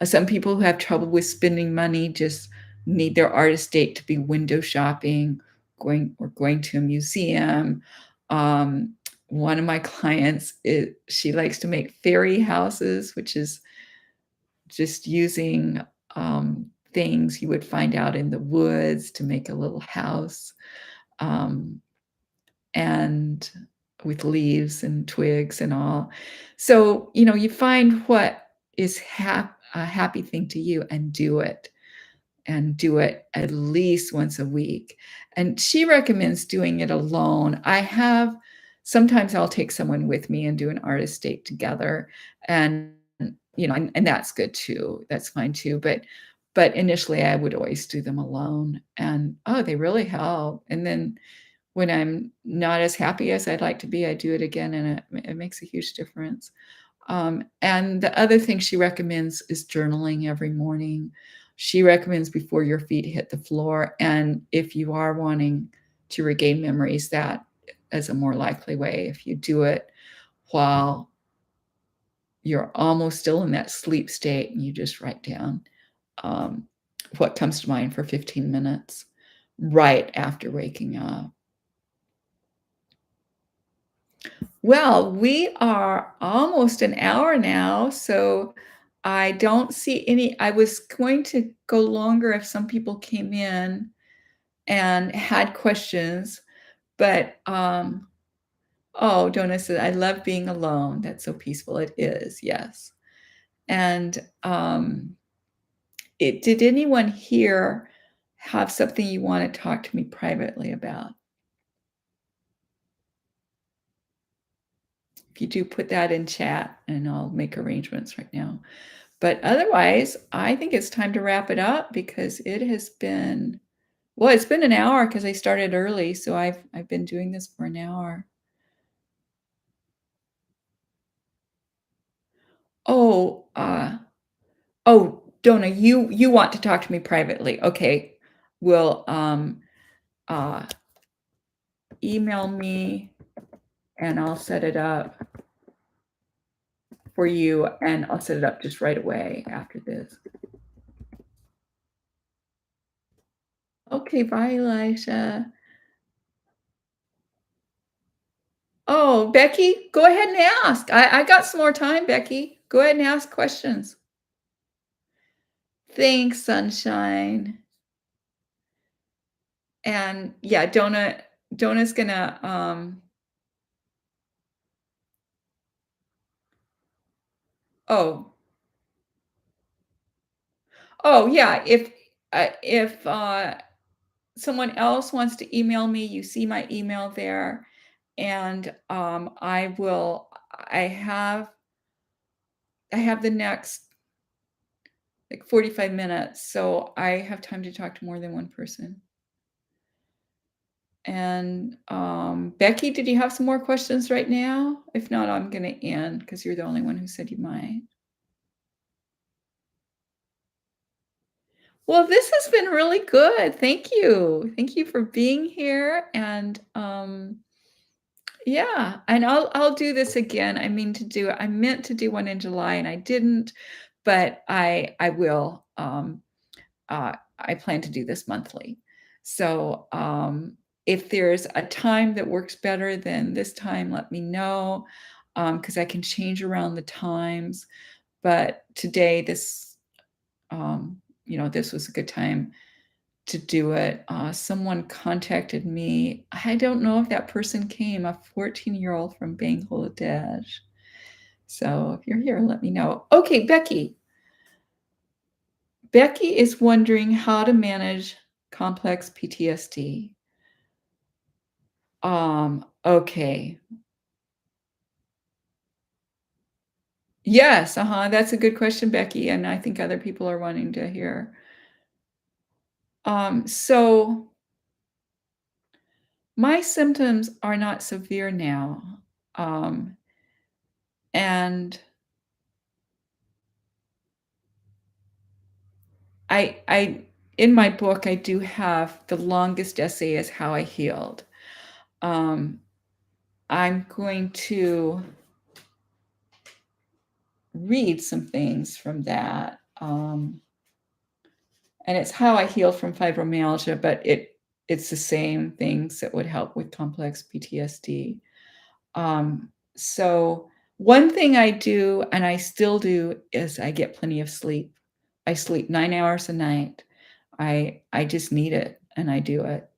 Some people who have trouble with spending money just need their artist date to be window shopping, going to a museum. Um, one of my clients, she likes to make fairy houses, which is just using things you would find out in the woods to make a little house, um, and with leaves and twigs and all. So, you find what is a happy thing to you and do it at least once a week. And she recommends doing it alone. Sometimes I'll take someone with me and do an artist date together. And, and that's good too. That's fine too. But initially I would always do them alone. And oh, they really help. And then when I'm not as happy as I'd like to be, I do it again and it makes a huge difference. And the other thing she recommends is journaling every morning. She recommends before your feet hit the floor. And if you are wanting to regain memories, that is a more likely way. If you do it while you're almost still in that sleep state and you just write down um, what comes to mind for 15 minutes right after waking up. Well, we are almost an hour now, so I don't see any. I was going to go longer if some people came in and had questions, but oh, Donna said, I love being alone. That's so peaceful. It is, yes. And did anyone here have something you want to talk to me privately about? If you do, put that in chat and I'll make arrangements right now. But otherwise, I think it's time to wrap it up because it has been, well, it's been an hour because I started early, so I've been doing this for an hour. Oh, oh, Donna, you want to talk to me privately. Okay. Will uh email me and I'll set it up for you and I'll set it up just right away after this. Okay, bye, Elisha. Oh, Becky, go ahead and ask. I got some more time, Becky. Go ahead and ask questions. Thanks, sunshine. And yeah, Donna's gonna, oh, oh, yeah, if someone else wants to email me, you see my email there, and, I have I have the next, like, 45 minutes, so I have time to talk to more than one person. And, Becky, did you have some more questions right now? If not, I'm gonna end end because you're the only one who said you might. Well, this has been really good. Thank you. Thank you for being here, and, yeah, and I'll do this again. I meant to do one in July, and I didn't, but I will, I plan to do this monthly. So, if there's a time that works better than this time, let me know, because I can change around the times. But today, this was a good time to do it. Someone contacted me. I don't know if that person came, a 14-year-old from Bangladesh. So if you're here, let me know. Okay, Becky. Becky is wondering how to manage complex PTSD. Okay. Yes, uh-huh, that's a good question, Becky, and I think other people are wanting to hear. So my symptoms are not severe now. Um, and I in my book, I do have the longest essay is how I healed. Um, I'm going to read some things from that. And it's how I healed from fibromyalgia, but it's the same things that would help with complex PTSD. So one thing I do, and I still do, is I get plenty of sleep. I sleep 9 hours a night. I just need it, and I do it.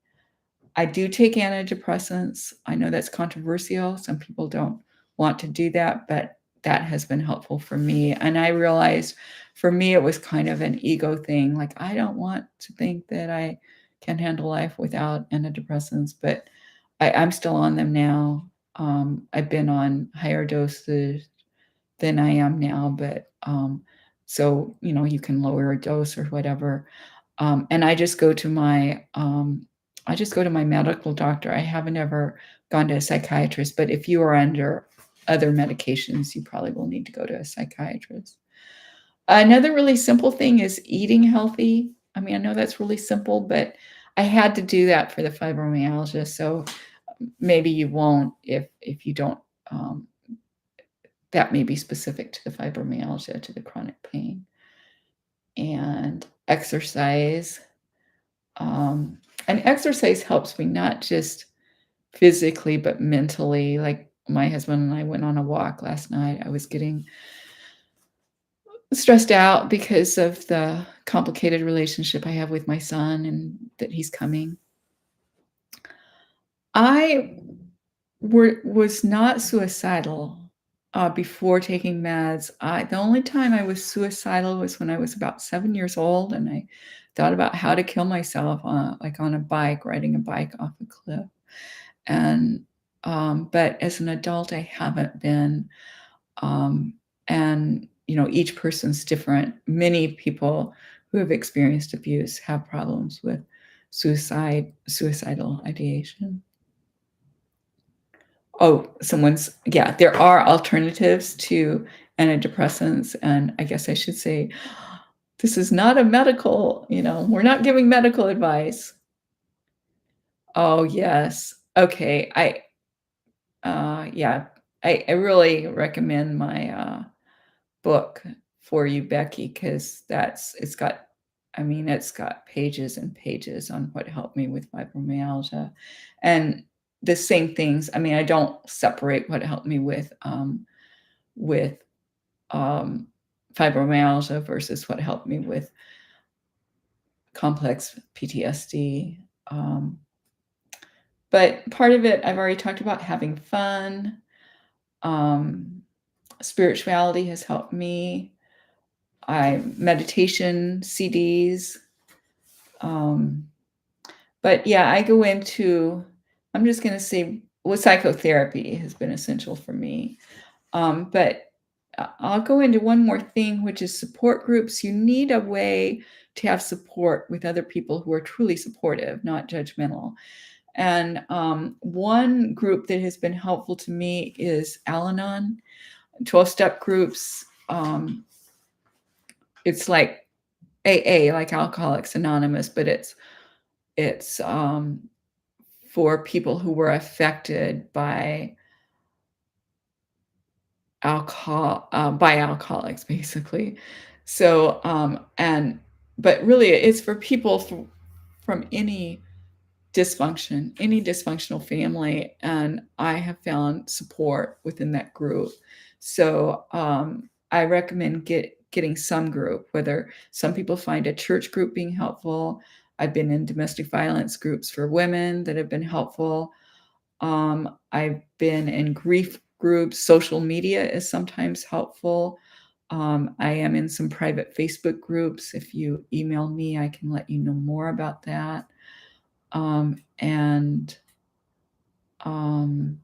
I do take antidepressants. I know that's controversial. Some people don't want to do that, but that has been helpful for me. And I realized for me, it was kind of an ego thing. Like, I don't want to think that I can handle life without antidepressants, but I'm still on them now. I've been on higher doses than I am now, but so you can lower a dose or whatever. And I just go to my medical doctor. I haven't ever gone to a psychiatrist, but if you are under other medications, you probably will need to go to a psychiatrist. Another really simple thing is eating healthy. I mean, I know that's really simple, but I had to do that for the fibromyalgia. So maybe you won't if you don't. That may be specific to the fibromyalgia, to the chronic pain. And exercise. And exercise helps me not just physically, but mentally. Like my husband and I went on a walk last night. I was getting stressed out because of the complicated relationship I have with my son and that he's coming. I was not suicidal before taking meds. The only time I was suicidal was when I was about 7 years old, and I thought about how to kill myself, like on a bike, riding a bike off a cliff. And but as an adult, I haven't been. Um, and each person's different. Many people who have experienced abuse have problems with suicidal ideation. Oh, yeah, there are alternatives to antidepressants, and I guess I should say, this is not a we're not giving medical advice. Oh, yes. Okay, yeah, I really recommend my, book for you, Becky, because it's got pages and pages on what helped me with fibromyalgia, and the same things. I mean, I don't separate what helped me with, um, fibromyalgia versus what helped me with complex PTSD. Um, but part of it, I've already talked about having fun. Um, Spirituality has helped me. I meditation CDs. Um, but yeah, I go into, I'm just going to say, well, psychotherapy has been essential for me. But I'll go into one more thing, which is support groups. You need a way to have support with other people who are truly supportive, not judgmental. And one group that has been helpful to me is Al Anon, 12 step groups. It's like AA, like Alcoholics Anonymous, but it's for people who were affected by alcoholics, basically. So, and but really, it's for people from any dysfunctional family, and I have found support within that group. So, I recommend getting some group. Whether some people find a church group being helpful. I've been in domestic violence groups for women that have been helpful. I've been in grief groups. Social media is sometimes helpful. I am in some private Facebook groups. If you email me, I can let you know more about that. And um,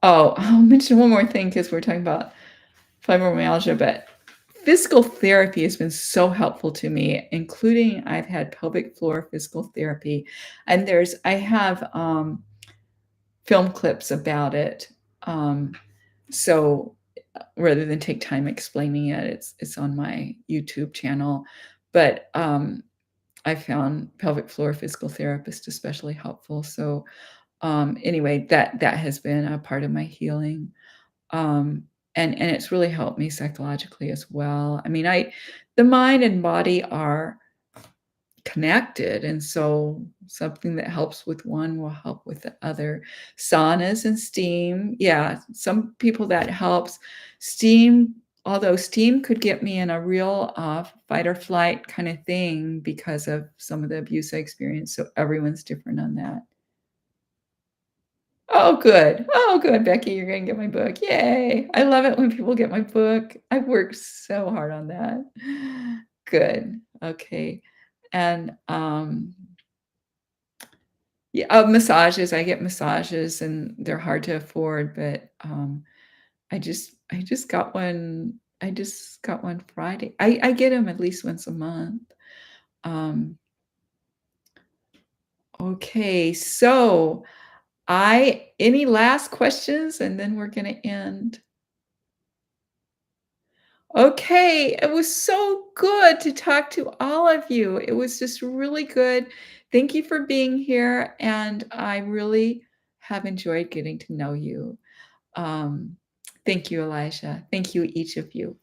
oh, I'll mention one more thing because we're talking about fibromyalgia, but physical therapy has been so helpful to me, including I've had pelvic floor physical therapy, and I have film clips about it. Um, so rather than take time explaining it, it's on my YouTube channel. But I found pelvic floor physical therapist especially helpful. So anyway, that has been a part of my healing. And it's really helped me psychologically as well. I mean, the mind and body are connected, and so something that helps with one will help with the other. Saunas and steam, yeah, some people that helps. Steam, although steam could get me in a real fight or flight kind of thing because of some of the abuse I experienced. So everyone's different on that. Oh, good. Oh, good, Becky, you're gonna get my book. Yay. I love it when people get my book. I've worked so hard on that. Good. Okay. And yeah, massages. I get massages and they're hard to afford, but I just got one. I just got one Friday. I get them at least once a month. Um, okay, so I any last questions and then we're gonna end. Okay, it was so good to talk to all of you. It was just really good. Thank you for being here, and I really have enjoyed getting to know you. Um, Thank you, Elijah. Thank you, each of you.